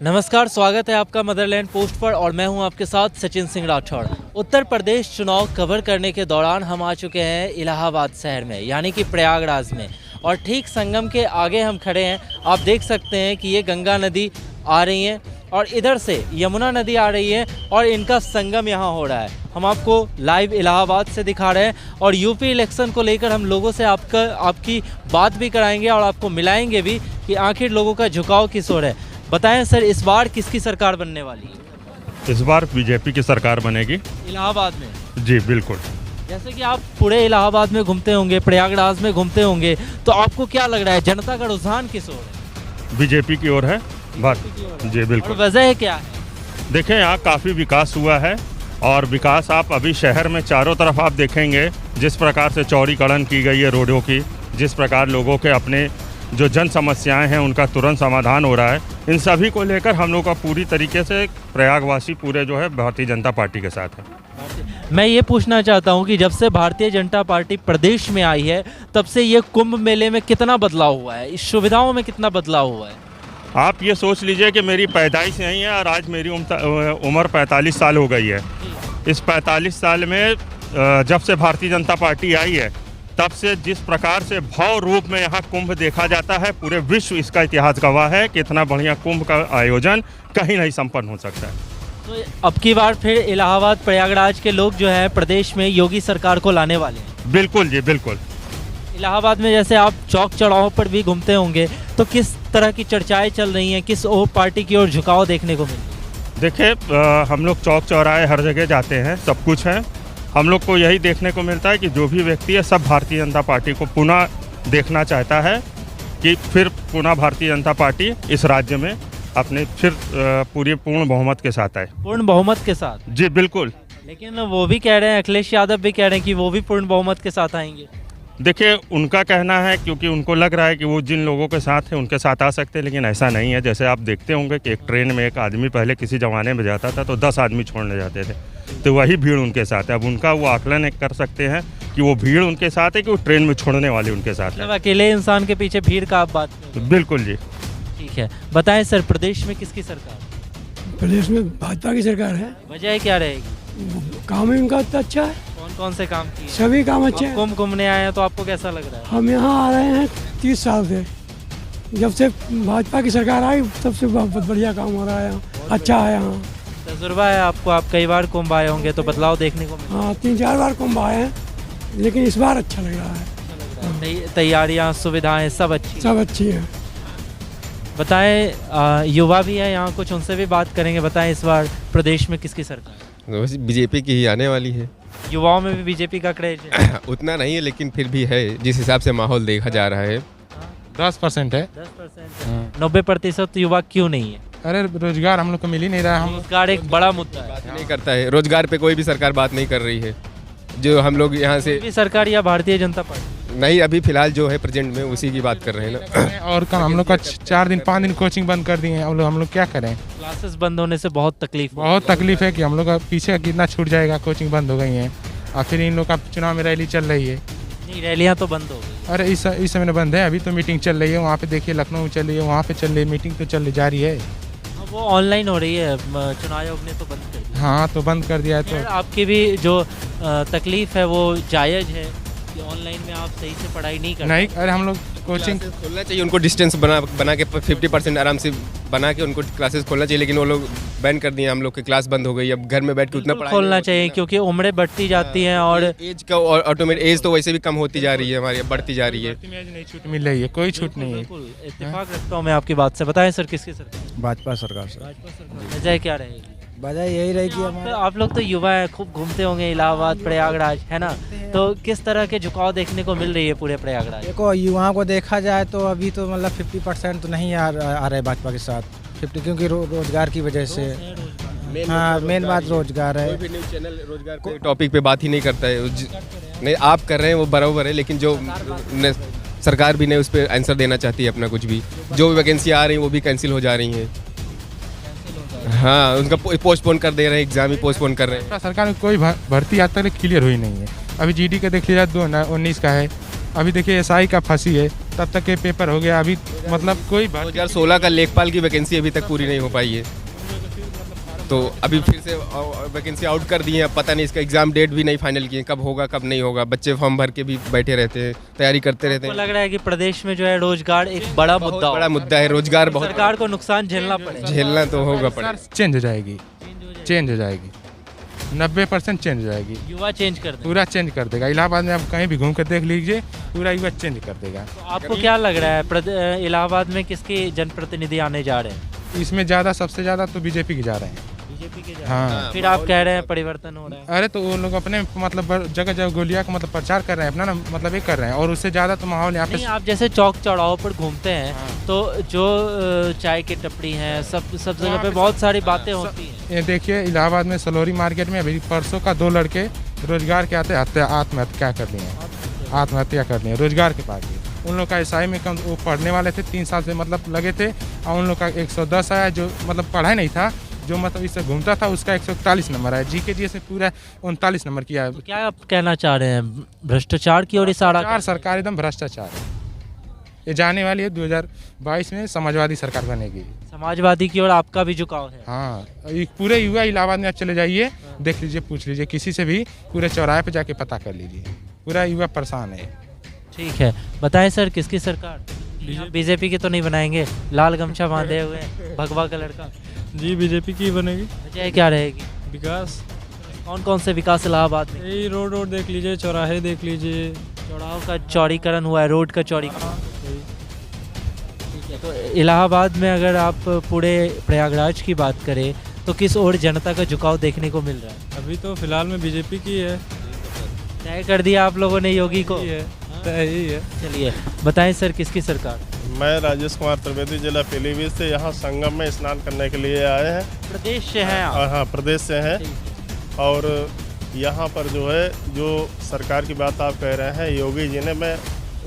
नमस्कार, स्वागत है आपका मदरलैंड पोस्ट पर और मैं हूं आपके साथ सचिन सिंह राठौड़। उत्तर प्रदेश चुनाव कवर करने के दौरान हम आ चुके हैं इलाहाबाद शहर में, यानी कि प्रयागराज में, और ठीक संगम के आगे हम खड़े हैं। आप देख सकते हैं कि ये गंगा नदी आ रही है और इधर से यमुना नदी आ रही है और इनका संगम यहाँ हो रहा है। हम आपको लाइव इलाहाबाद से दिखा रहे हैं और यूपी इलेक्शन को लेकर हम लोगों से आपकी बात भी कराएंगे और आपको मिलाएंगे भी कि आखिर लोगों का झुकाव किस ओर है। बताएं सर, इस बार किसकी सरकार बनने वाली है? इस बार बीजेपी की सरकार बनेगी इलाहाबाद में? जी बिल्कुल। जैसे कि आप पूरे इलाहाबाद में घूमते होंगे, प्रयागराज में घूमते होंगे, तो आपको क्या लग रहा है जनता का रुझान किस ओर है? बीजेपी की ओर है बात। जी और बिल्कुल। वजह क्या है? देखें, यहाँ काफ़ी विकास हुआ है और विकास आप अभी शहर में चारों तरफ आप देखेंगे जिस प्रकार से चौड़ीकरण की गई है रोडों की, जिस प्रकार लोगों के अपने जो जन समस्याएं हैं उनका तुरंत समाधान हो रहा है, इन सभी को लेकर हम लोग का पूरी तरीके से प्रयागवासी पूरे जो है भारतीय जनता पार्टी के साथ है। मैं ये पूछना चाहता हूँ कि जब से भारतीय जनता पार्टी प्रदेश में आई है तब से ये कुंभ मेले में कितना बदलाव हुआ है, इस सुविधाओं में कितना बदलाव हुआ है? आप ये सोच लीजिए कि मेरी पैदाइश यहीं है और आज मेरी उम्र 45 साल हो गई है। इस 45 साल में जब से भारतीय जनता पार्टी आई है तब से जिस प्रकार से भव्य रूप में यहाँ कुंभ देखा जाता है, पूरे विश्व इसका इतिहास गवाह है कि इतना बढ़िया कुंभ का आयोजन कहीं नहीं संपन्न हो सकता है। तो अब की बार फिर इलाहाबाद प्रयागराज के लोग जो है प्रदेश में योगी सरकार को लाने वाले हैं? बिल्कुल जी बिल्कुल। इलाहाबाद में जैसे आप चौक चौराहों पर भी घूमते होंगे, तो किस तरह की चर्चाएं चल रही हैं, किस पार्टी की ओर झुकाव देखने को मिल रहा है? देखिए, हम लोग चौक चौराहे हर जगह जाते हैं, सब कुछ है। हम लोग को यही देखने को मिलता है कि जो भी व्यक्ति है सब भारतीय जनता पार्टी को पुनः देखना चाहता है कि फिर पुनः भारतीय जनता पार्टी इस राज्य में अपने फिर पूर्ण बहुमत के साथ आए। पूर्ण बहुमत के साथ? जी बिल्कुल। लेकिन वो भी कह रहे हैं, अखिलेश यादव भी कह रहे हैं कि वो भी पूर्ण बहुमत के साथ आएंगे। देखिए, उनका कहना है क्योंकि उनको लग रहा है कि वो जिन लोगों के साथ हैं उनके साथ आ सकते हैं, लेकिन ऐसा नहीं है। जैसे आप देखते होंगे कि एक ट्रेन में एक आदमी पहले किसी ज़माने में जाता था तो 10 आदमी छोड़ने जाते थे, तो वही भीड़ उनके साथ है। अब उनका वो आकलन कर सकते हैं कि वो भीड़ उनके साथ है कि वो ट्रेन में छोड़ने वाले उनके साथ है। मतलब अकेले इंसान के पीछे भीड़ का आप बात कर रहे हैं? बिल्कुल जी। ठीक है, बताएं सर, प्रदेश में किसकी सरकार? प्रदेश में भाजपा की सरकार है। वजह क्या रहेगी? काम ही उनका तो अच्छा है, कौन कौन से काम किए? सभी काम अच्छे हैं। कुंभ घूमने आए हैं तो आपको कैसा लग रहा है? हम यहाँ आ रहे हैं 30 साल से, जब से भाजपा की सरकार आई तब से बहुत बढ़िया काम हो रहा है यहाँ, अच्छा है यहाँ। तजुर्बा है आपको, आप कई बार कुंभ आए होंगे तो बदलाव देखने को मिला? हाँ, 3-4 बार कुंभ आए हैं, लेकिन इस बार अच्छा लग रहा है। तैयारियाँ, सुविधाएं सब अच्छी? सब अच्छी है। बताएं, युवा भी है यहाँ, कुछ उनसे भी बात करेंगे। बताएं, इस बार प्रदेश में किसकी सरकार? बीजेपी की ही आने वाली है। युवाओं में भी बीजेपी का क्रेज है? उतना नहीं है लेकिन फिर भी है, जिस हिसाब से माहौल देखा जा रहा है। 10% है। 10%? 90% युवा क्यों नहीं है? अरे रोजगार हम लोग को मिल ही नहीं रहा है। हम रोजगार एक बड़ा मुद्दा है। बात ही नहीं करता है, रोजगार पे कोई भी सरकार बात नहीं कर रही है। जो हम लोग यहाँ से भी सरकार या भारतीय जनता पार्टी? नहीं, अभी फिलहाल जो है प्रेजेंट में उसी की बात कर रहे हैं ना। और कम हम लोग का 4 दिन 5 दिन कोचिंग बंद कर दिए हैं। हम लोग क्या करें? क्लासेस बंद होने से बहुत बहुत तकलीफ है कि हम लोग का पीछे कितना छूट जाएगा। कोचिंग बंद हो गई है और फिर इन लोग का चुनाव में रैली चल रही है। नहीं, रैलियाँ तो बंद हो गई। अरे इस समय बंद है, अभी तो मीटिंग चल रही है। वहाँ पे देखिए, लखनऊ में चल रही है, वहाँ पे चल रही है मीटिंग, तो चल जारी है। वो ऑनलाइन हो रही है, चुनाव आयोग ने तो बंद कर दिया। हाँ, तो बंद कर दिया है। तो आपकी भी जो तकलीफ है वो जायज़ है कि ऑनलाइन में आप सही से पढ़ाई नहीं कर नहीं, अरे हम लोग कोचिंग खोलना चाहिए उनको, डिस्टेंस बना के 50% आराम से बना के उनको क्लासेस खोलना चाहिए, लेकिन वो लोग बैन कर दिए। हम लोग की क्लास बंद हो गई, अब घर में बैठ के उतना पढ़ाई खोलना चाहिए क्योंकि उम्रें बढ़ती जाती हैं और एज का ऑटोमेटिक एज तो वैसे भी कम होती जा रही है हमारी, बढ़ती जा रही है। नहीं छूट मिल रही है, कोई छूट नहीं है। बिल्कुल इत्तेफाक रखता हूँ मैं आपकी बात से। बताएं सर, किसकी सरकार? भाजपा सरकार से। भाजपा सरकार। वजह क्या रहेगी? वजह यही रहेगी आप लोग तो युवा है, खूब घूमते होंगे इलाहाबाद प्रयागराज, है ना? तो किस तरह के झुकाव देखने को मिल रही है पूरे प्रयागराज? देखो, युवाओं को देखा जाए तो अभी तो मतलब 50% तो नहीं आ रहे भाजपा के साथ 50, क्योंकि रोजगार की वजह से। हाँ, मेन बात रोजगार है। कोई भी न्यूज़ चैनल रोजगार के टॉपिक पे बात ही नहीं करता है। नहीं, आप कर रहे हैं वो बराबर है, लेकिन जो सरकार भी नहीं उस पर आंसर देना चाहती है अपना कुछ भी। जो भी वैकेंसी आ रही है वो भी कैंसिल हो जा रही हैं। हाँ, उनका पोस्टपोन कर दे रहे हैं, एग्जाम ही पोस्टपोन कर रहे हैं। सरकार में कोई भर्ती आज तक क्लियर हुई नहीं है। अभी जीडी का देख लीजिए 2019 का है, अभी देखिए एसआई का फंसी है, तब तक ये पेपर हो गया, अभी मतलब कोई 2016 का लेखपाल की वैकेंसी अभी तक पूरी नहीं हो पाई है, तो अभी फिर से वैकेंसी आउट कर दी है। अब पता नहीं, इसका एग्जाम डेट भी नहीं फाइनल किए, कब होगा कब नहीं होगा। बच्चे फॉर्म भर के भी बैठे रहते हैं, तैयारी करते रहते आपको हैं। लग रहा है कि प्रदेश में जो है रोजगार एक बड़ा बहुत मुद्दा बड़ा मुद्दा है, रोजगार बहुत सरकार को नुकसान झेलना पड़ेगा। झेलना तो होगा पड़ेगा। चेंज हो जाएगी, चेंज हो जाएगी, 90% चेंज हो जाएगी, युवा चेंज कर दें। पूरा चेंज कर देगा। इलाहाबाद में आप कहीं भी घूम कर देख लीजिए, पूरा युवा चेंज कर देगा। तो आपको क्या लग रहा है इलाहाबाद में किसके जनप्रतिनिधि आने जा रहे हैं? इसमें ज़्यादा, सबसे ज़्यादा तो बीजेपी के जा रहे हैं। बीजेपी के हाँ। फिर आप कह रहे हैं परिवर्तन हो रहा है। अरे तो वो लोग अपने मतलब जगह जगह गोलियां का मतलब प्रचार कर रहे हैं, अपना ना मतलब ये कर रहे हैं, और उससे ज़्यादा तो माहौल यहाँ नहीं, पे। आप जैसे चौक चौराहों पर घूमते हैं तो जो चाय की टपड़ी हैं सब जगह पे बहुत सारी बातें होती हैं। ये देखिए इलाहाबाद में सलोरी मार्केट में अभी परसों का 2 लड़के रोजगार के आते आत्महत्या कर लिए हैं, आत्महत्या कर लिए रोजगार के पास ही। उन लोग का एसआई में कम वो पढ़ने वाले थे, 3 साल से मतलब लगे थे, और उन लोग का 110 आया, जो मतलब पढ़ाई नहीं था, जो मतलब इससे घूमता था, उसका 141 नंबर है। जीके जी से पूरा 39 नंबर किया है। तो क्या आप कहना चाह रहे हैं, भ्रष्टाचार की ओर इशारा? सरकार एकदम भ्रष्टाचार है। ये जाने वाली है 2022 में समाजवादी सरकार बनेगी। समाजवादी की ओर आपका भी झुकाव है? हाँ, ये पूरे युवा इलाहाबाद में आप चले जाइए, देख लीजिए, पूछ लीजिए किसी से भी, पूरे चौराहे पे जाके पता कर लीजिए, पूरा युवा परेशान है। ठीक है, बताएं सर किसकी सरकार? बीजेपी की तो नहीं बनाएंगे, लाल गमछा बांधे हुए हैं, भगवा कलर का। जी बीजेपी की बनेगी। वजह क्या रहेगी? विकास, कौन कौन से विकास इलाहाबाद में? यही रोड देख लीजिए, चौराहे देख लीजिए। चौराहों का चौड़ीकरण हुआ है, रोड का चौड़ीकरण। ठीक है, तो इलाहाबाद में अगर आप पूरे प्रयागराज की बात करें तो किस ओर जनता का झुकाव देखने को मिल रहा है? अभी तो फिलहाल में बीजेपी की है। तय कर दिया आप लोगों ने योगी को? यही है, तय ही है। चलिए बताएं सर किसकी सरकार? मैं राजेश कुमार त्रिवेदी, जिला पीलीभीत से यहाँ संगम में स्नान करने के लिए आए हैं। प्रदेश से हैं आप? हाँ, प्रदेश से हैं। और यहाँ पर जो है, जो सरकार की बात आप कह रहे हैं, योगी जी ने, मैं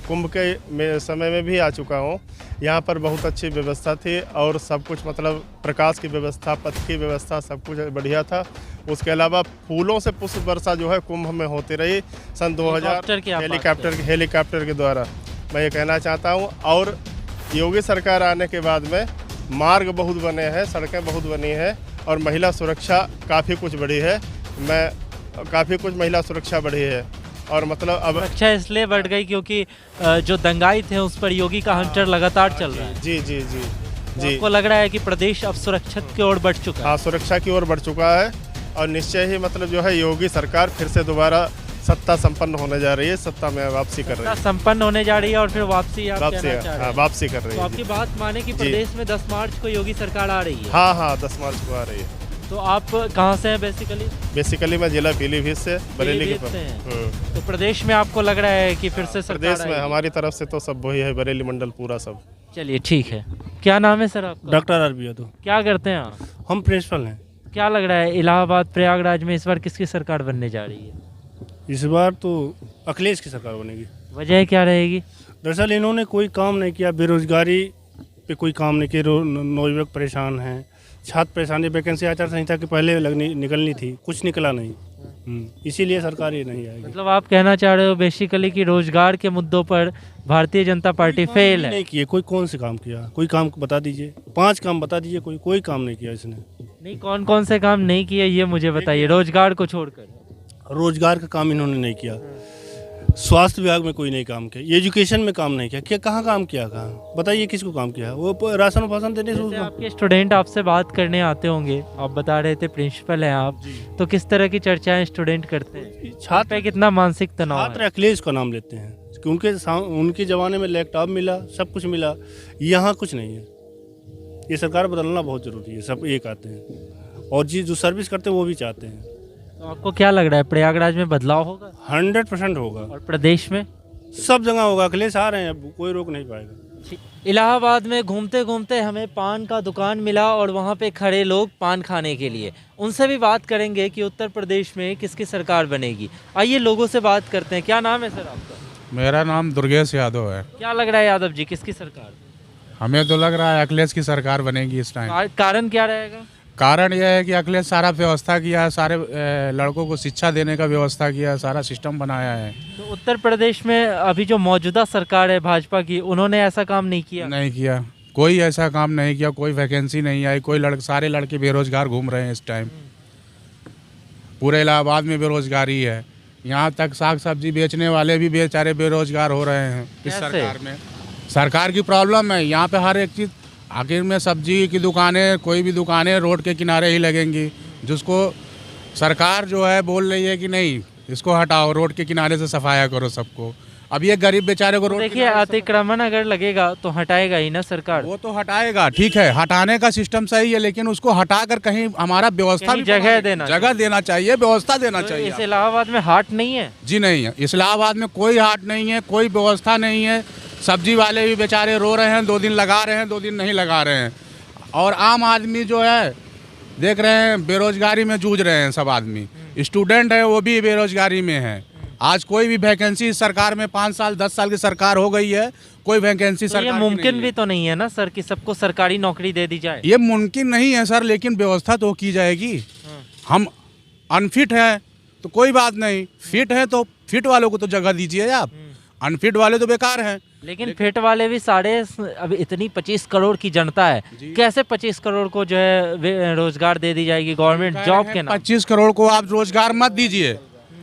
कुंभ के समय में भी आ चुका हूँ। यहाँ पर बहुत अच्छी व्यवस्था थी, और सब कुछ मतलब प्रकाश की व्यवस्था, पथ की व्यवस्था, सब कुछ बढ़िया था। उसके अलावा फूलों से पुष्प वर्षा जो है कुंभ में होती रही सन 2000 हेलीकॉप्टर के द्वारा। मैं ये कहना चाहता हूँ। और योगी सरकार आने के बाद में मार्ग बहुत बने हैं, सड़कें बहुत बनी हैं, और महिला सुरक्षा काफ़ी कुछ बढ़ी है। काफ़ी कुछ महिला सुरक्षा बढ़ी है, और मतलब अब सुरक्षा इसलिए बढ़ गई क्योंकि जो दंगाई थे उस पर योगी का हंटर लगातार चल रहा है। जी जी जी तो जी। आपको लग रहा है कि प्रदेश अब सुरक्षित की ओर बढ़ चुका है? हाँ, सुरक्षा की ओर बढ़ चुका है, और निश्चय ही मतलब जो है योगी सरकार फिर से दोबारा सत्ता संपन्न होने जा रही है, सत्ता में वापसी कर रही है। संपन्न होने जा रही है और फिर वापसी आप कहना चाह रहे हैं? वापसी कर रही तो है। आपकी बात माने कि प्रदेश में 10 मार्च को योगी सरकार आ रही है? हाँ, 10 मार्च को आ रही है। तो आप कहाँ से हैं बेसिकली मैं जिला पीलीभीत से, बरेली के से हैं। तो प्रदेश में आपको लग रहा है कि फिर से सरकार प्रदेश में आएगी? हमारी तरफ से तो सब वही है, बरेली मंडल पूरा सब। चलिए ठीक है। क्या नाम है सर आपका? Doctor RB Yadav. क्या करते हैं आप? हम प्रिंसिपल हैं। क्या लग रहा है इलाहाबाद प्रयागराज में इस बार किसकी सरकार बनने जा रही है? इस बार तो अखिलेश की सरकार बनेगी। वजह क्या रहेगी? दरअसल इन्होंने कोई काम नहीं किया, बेरोजगारी पे कोई काम नहीं किया, नौयुवक परेशान हैं, छात्र परेशानी, वैकेंसी आचार संहिता के पहले निकलनी थी, कुछ निकला नहीं। इसीलिए सरकार ये नहीं आएगी। मतलब आप कहना चाह रहे हो बेसिकली कि रोजगार के मुद्दों पर भारतीय जनता पार्टी फेल है? नहीं किए, कोई कौन से काम किया? कोई काम बता दीजिए, 5 काम बता दीजिए। कोई काम नहीं किया इसने। नहीं, कौन कौन से काम नहीं किए ये मुझे बताइए, रोजगार को छोड़कर। रोजगार का काम इन्होंने नहीं किया, स्वास्थ्य विभाग में कोई नहीं काम किया, एजुकेशन में काम नहीं किया। कहाँ काम किया? कहाँ बताइए, किसको काम किया? वो राशन फासन देने से। आपके स्टूडेंट आपसे बात करने आते होंगे, आप बता रहे थे प्रिंसिपल हैं आप, तो किस तरह की चर्चाएं स्टूडेंट करते हैं? छात्र पे कितना मानसिक तनाव है? छात्र अखिलेश का नाम लेते हैं क्योंकि उनके ज़माने में लैपटॉप मिला, सब कुछ मिला, यहाँ कुछ नहीं है। ये सरकार बदलना बहुत ज़रूरी है, सब ये कहते हैं, और जो सर्विस करते हैं वो भी चाहते हैं। तो आपको क्या लग रहा है प्रयागराज में बदलाव होगा? 100% होगा, और प्रदेश में सब जगह होगा। अखिलेश आ रहे हैं, अब कोई रोक नहीं पाएगा। इलाहाबाद में घूमते घूमते हमें पान का दुकान मिला, और वहाँ पे खड़े लोग पान खाने के लिए। उनसे भी बात करेंगे कि उत्तर प्रदेश में किसकी सरकार बनेगी। आइए लोगों से बात करते हैं। क्या नाम है सर आपका? मेरा नाम दुर्गेश यादव है। क्या लग रहा है यादव जी, किसकी सरकार? हमें तो लग रहा है अखिलेश की सरकार बनेगी इस टाइम। कारण क्या रहेगा? कारण यह है कि अखिलेश सारा व्यवस्था किया है, सारे लड़कों को शिक्षा देने का व्यवस्था किया है, सारा सिस्टम बनाया है। तो उत्तर प्रदेश में अभी जो मौजूदा सरकार है भाजपा की, उन्होंने ऐसा काम नहीं किया। नहीं किया, कोई ऐसा काम नहीं किया, कोई वैकेंसी नहीं आई, कोई सारे लड़के बेरोजगार घूम रहे हैं इस टाइम। पूरे इलाहाबाद में बेरोजगारी है, यहाँ तक साग सब्जी बेचने वाले भी बेचारे बेरोजगार हो रहे हैं इस कैसे? सरकार में। सरकार की प्रॉब्लम है, यहाँ पे हर एक चीज़ आखिर में सब्जी की दुकानें, कोई भी दुकानें रोड के किनारे ही लगेंगी, जिसको सरकार जो है बोल रही है कि नहीं इसको हटाओ, रोड के किनारे से सफाया करो सबको। अब ये गरीब बेचारे को रोड देखिए अतिक्रमण अगर लगेगा तो हटाएगा ही ना सरकार। वो तो हटाएगा, ठीक है, हटाने का सिस्टम सही है, लेकिन उसको हटाकर कहीं हमारा व्यवस्था कहीं भी जगह देना चाहिए, व्यवस्था देना तो चाहिए। इस इलाहाबाद में हाट नहीं है। जी नहीं है, इस्लामाबाद में कोई हाट नहीं है, कोई व्यवस्था नहीं है। सब्जी वाले भी बेचारे रो रहे हैं, 2 दिन लगा रहे हैं, 2 दिन नहीं लगा रहे हैं। और आम आदमी जो है देख रहे हैं बेरोजगारी में जूझ रहे हैं सब आदमी। स्टूडेंट है वो भी बेरोजगारी में है। आज कोई भी वैकेंसी सरकार में 5 साल 10 साल की सरकार हो गई है, कोई वैकेंसी तो सरकार ये की मुमकिन नहीं भी तो नहीं है ना सर कि सबको सरकारी नौकरी दे दी जाए। ये मुमकिन नहीं है सर, लेकिन व्यवस्था तो की जाएगी। हम अनफिट है तो कोई बात नहीं, फिट है तो फिट वालों को तो जगह दीजिए आप, अनफिट वाले तो बेकार हैं। लेकिन फिट वाले भी अभी इतनी 25 करोड़ की जनता है, कैसे 25 करोड़ को जो है रोजगार दे दी जाएगी गवर्नमेंट जॉब के नाम। 25 करोड़ को आप रोजगार मत दीजिए,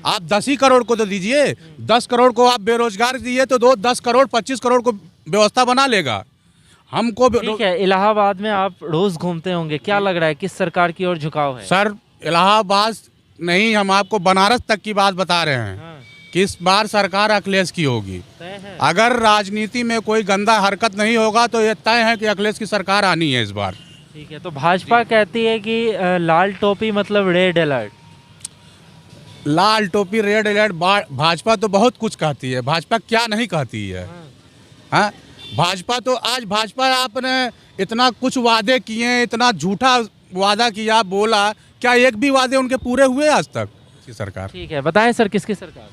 आप 10 ही करोड़ को तो दीजिए। 10 करोड़ को आप बेरोजगार दिए तो 10 करोड़ 25 करोड़ को व्यवस्था बना लेगा। हमको ठीक है, इलाहाबाद में आप रोज घूमते होंगे, क्या लग रहा है किस सरकार की ओर झुकाव है? सर इलाहाबाद नहीं, हम आपको बनारस तक की बात बता रहे हैं कि इस बार सरकार अखिलेश की होगी। अगर राजनीति में कोई गंदा हरकत नहीं होगा तो ये तय है कि अखिलेश की सरकार आनी है इस बार। ठीक है, तो भाजपा कहती है कि लाल टोपी मतलब रेड अलर्ट। लाल टोपी रेड अलर्ट, भाजपा तो बहुत कुछ कहती है, भाजपा क्या नहीं कहती है। हाँ, भाजपा आपने इतना कुछ वादे किए, इतना झूठा वादा किया, बोला, क्या एक भी वादे उनके पूरे हुए आज तक की सरकार? ठीक है, बताएं सर किसकी सरकार?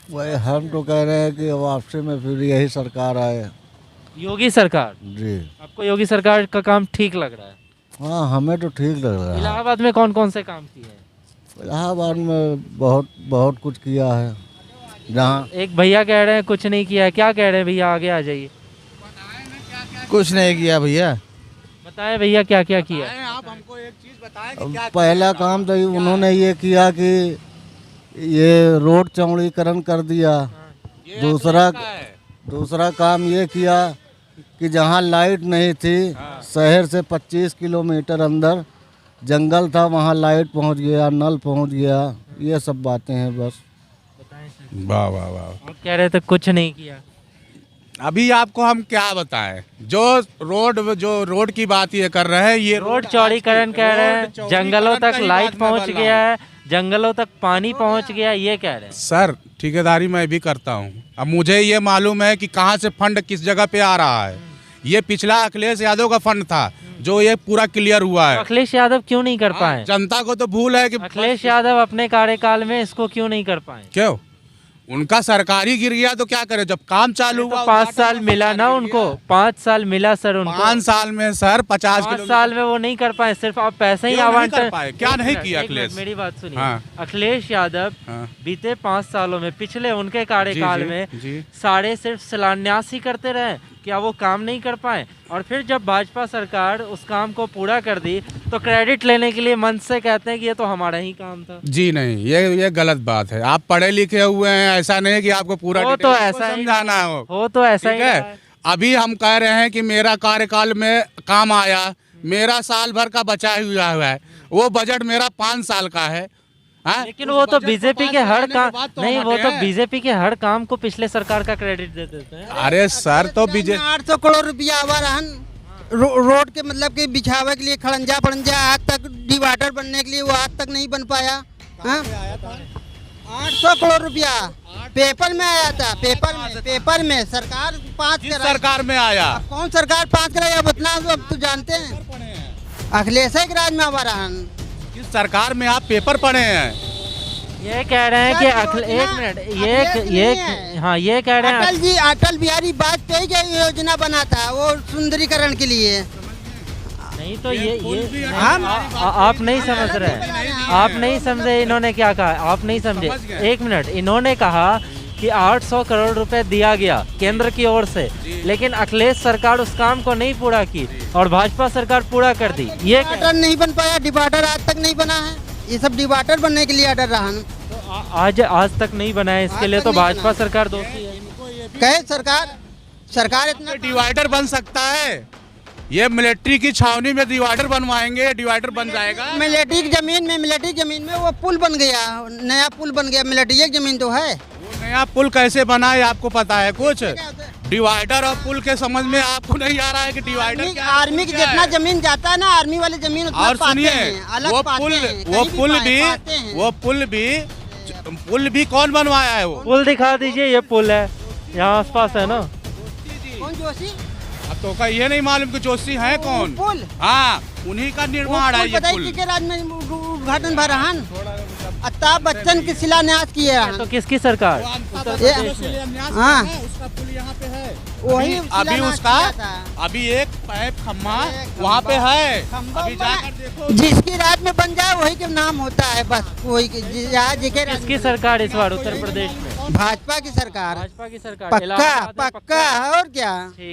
वही हम तो कह रहे हैं कि वापसी में फिर यही सरकार आए। योगी सरकार? जी। आपको योगी सरकार का काम ठीक लग रहा है? हाँ, हमें तो ठीक लग रहा है। इलाहाबाद में कौन कौन से काम किए हैं? इलाहाबाद में बहुत कुछ किया है। जहाँ एक भैया कह रहे हैं कुछ नहीं किया है, क्या कह रहे हैं भैया? आगे आ जाइए। कुछ नहीं किया भैया। बताएं भैया क्या क्या किया? आप हमको एक चीज बताएं कि क्या पहला काम तो उन्होंने ये किया कि ये रोड चौड़ीकरण कर दिया। दूसरा काम ये किया कि जहाँ लाइट नहीं थी, शहर से 25 किलोमीटर अंदर जंगल था, वहाँ लाइट पहुँच गया, नल पहुँच गया। ये सब बातें हैं बस। वाह वाह वाह। आप कह रहे थे कुछ नहीं किया। अभी आपको हम क्या बताएं, जो रोड की बात ये कर रहे हैं, ये रोड चौड़ीकरण कह रहे हैं, जंगलों तक लाइट पहुंच गया है, जंगलों तक पानी पहुंच गया, ये कह रहे हैं। सर ठेकेदारी मैं भी करता हूं, अब मुझे ये मालूम है कि कहां से फंड किस जगह पे आ रहा है। ये पिछला अखिलेश यादव का फंड था जो ये पूरा क्लियर हुआ है। अखिलेश यादव क्यों नहीं कर पाए? जनता को तो भूल है कि अखिलेश यादव अपने कार्यकाल में इसको क्यों नहीं कर पाए? क्यों? उनका सरकारी गिर गया तो क्या करे, जब काम चालू हुआ। 5 साल मिला ना उनको, 5 साल मिला सर उनको। 5 साल में सर 50 साल में वो नहीं कर पाए, सिर्फ आप पैसे ही आवंटन। क्या नहीं किया अखिलेश? मेरी बात सुनिए। हाँ। अखिलेश यादव बीते 5 सालों में, पिछले उनके कार्यकाल में सारे सिर्फ शिलान्यास ही करते रहे, क्या वो काम नहीं कर पाए? और फिर जब भाजपा सरकार उस काम को पूरा कर दी तो क्रेडिट लेने के लिए मंच से कहते हैं कि ये तो हमारा ही काम था। जी नहीं, ये गलत बात है। आप पढ़े लिखे हुए हैं, ऐसा नहीं कि आपको पूरा तो ऐसा समझाना हो तो ऐसा ही है। अभी हम कह रहे हैं कि मेरा कार्यकाल में काम आया, मेरा साल भर का बचा हुआ है, वो बजट मेरा 5 साल का है। लेकिन वो तो बीजेपी के हर काम नहीं, वो तो बीजेपी के हर काम को पिछले सरकार का क्रेडिट दे देते हैं। अरे सर तो बीजेपी 800 करोड़ रुपया आवा रहन रोड के मतलब कि बिछावे के लिए, खड़ंजा पड़ंजा आज तक डिवाइडर बनने के लिए वो आज तक नहीं बन पाया। 800 करोड़ रुपया पेपर में आया था, पेपर में सरकार 5 सरकार में आया। कौन सरकार 5 कराई? अब उतना अब तो जानते हैं, अखिलेश के राज में आवा रहन। किस सरकार में आप पेपर पढ़े हैं? ये कह रहे हैं कि एक मिनट, ये कह रहे हैं अटल बिहारी वाजपेयी की योजना बना था वो सुंदरीकरण के लिए। नहीं तो ये हम आप नहीं समझ रहे हैं, आप नहीं समझे इन्होंने क्या कहा, आप नहीं समझे। एक मिनट, इन्होंने कहा कि 800 करोड़ रुपए दिया गया केंद्र की ओर से, लेकिन अखिलेश सरकार उस काम को नहीं पूरा की और भाजपा सरकार पूरा कर दी। ये डिवाइडर नहीं बन पाया, डिवाइडर आज तक नहीं बना है। ये सब डिवाइडर बनने के लिए ऑर्डर रहा है। आज तक नहीं बना है, इसके लिए तो भाजपा सरकार दोषी है। कहे सरकार इतना डिवाइडर बन सकता है, ये मिलिट्री की छावनी में डिवाइडर बनवाएंगे, डिवाइडर बन जाएगा। मिलिट्री की जमीन में वो पुल बन गया, नया पुल बन गया। मिलिट्री की जमीन तो है। वो नया पुल कैसे बना है आपको पता है कुछ? डिवाइडर और पुल के समझ में आपको नहीं आ रहा है कि डिवाइडर क्या है? आर्मी की जितना जमीन जाता है ना, आर्मी वाली जमीन उतना और पाते सुनिए, हैं, अलग वो पाते हैं, पुल भी कौन बनवाया है? वो पुल दिखा दीजिए, ये पुल है यहाँ आसपास है ना। कौन जोशी? अब तो का ये नहीं मालूम कि जोशी है कौन? पुल, हाँ, उन्हीं का निर्माण है ये पुल। के राज्य में उद्घाटन भर रहा है। अमिताभ बच्चन की शिलान्यास किया है। तो किसकी सरकार? हाँ, उसका पुल यहाँ पे है। वही अभी शिलान्यास उसका किया था। अभी एक पाइप खम्मा वहाँ पे है, अभी जाकर देखो। जिसकी राज्य में बन जाए वही के नाम होता है, बस वही किसकी सरकार इस बार उत्तर प्रदेश में? भाजपा की सरकार। भाजपा की सरकार। पक्का इलाहाबाद में पक्का, और क्या। ठीक।